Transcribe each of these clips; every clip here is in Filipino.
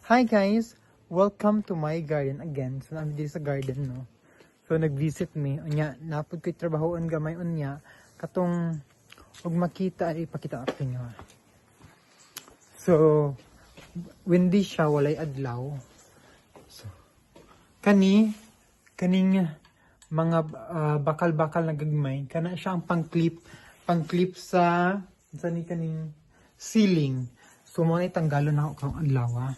Hi guys! Welcome to my garden again. So, namin dito sa garden, no? So, nag-visit me. Unya, napod ko'y trabahoon gamay unya. Katong, huwag makita, ay ipakita ako nyo. So, windy siya, walay adlaw. So, kaning mga bakal-bakal na gagmay, kana siya ang pang-clip sa ni kaning ceiling. So, muna itanggalon na ako kang adlaw, ha?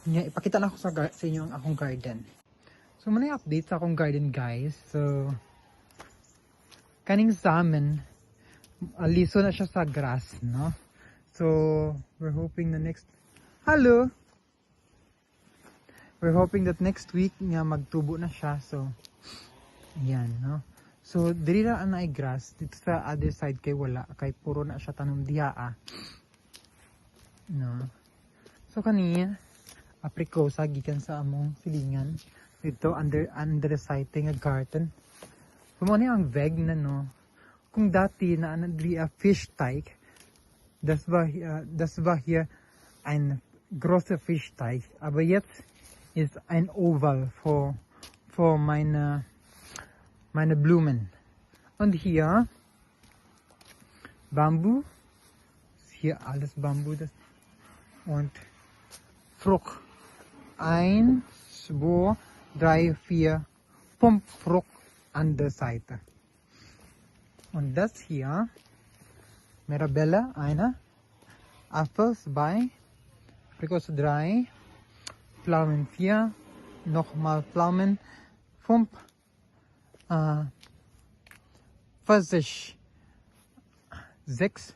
Yeah, ipakita lang ako sa inyo ang akong garden. So, muna update sa akong garden, guys. So, kaning sa amin, liso na siya sa grass, no? So, we're hoping the next... Hello! We're hoping that next week nga magtubo na siya. So, yan, no? So, diri na ay grass. Dito sa other side kay wala. Kay puro na siya tanom diha, no? So, kaniya, aprikosa gikan sa among silingan dito under the sighting a garden. Kumani ang veg na, no, kung dati na anadri a fish teig, das war hier ein großer Fischteich, aber jetzt ist ein Oval für meine Blumen. Und hier Bambu, hier alles Bambu, das und Frucht. 1, 2, 3, 4, 5 Frucht an der Seite. Und das hier, Mirabelle, eine, Apfel 2, Aprikose 3, Pflaumen 4, nochmal Pflaumen 5, Pfirsich 6,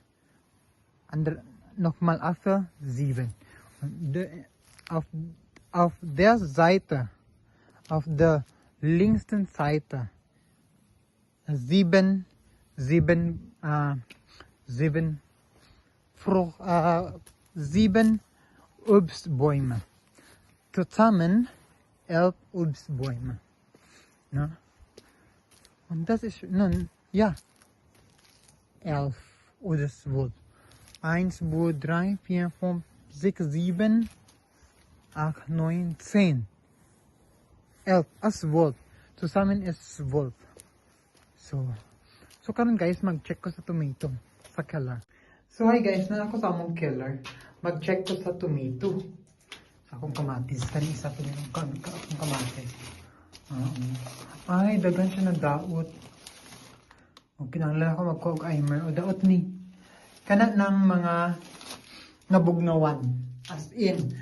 nochmal Apfel 7. Und auf der Seite, auf der linksten Seite, 7 Obstbäume. Zusammen 11 Obstbäume. Ne? Und das ist nun, ja, 11 oder 12. 1, 2, 3, 4, 5, 6, 7, 8, 9, 10. 11, 12. Zusammen ist 12. So karon guys, mag-check ko sa tomato, sa keller. So hi guys, na ako sa among keller. Mag-check ko sa tomato. Sa akong kamatis. Kani isa po yung akong kamatis. Ay, dagan siya na daot. O, kinanglan ako mag-cook-aimer. O, daot ni. Kana ng mga nabugnawan. As in,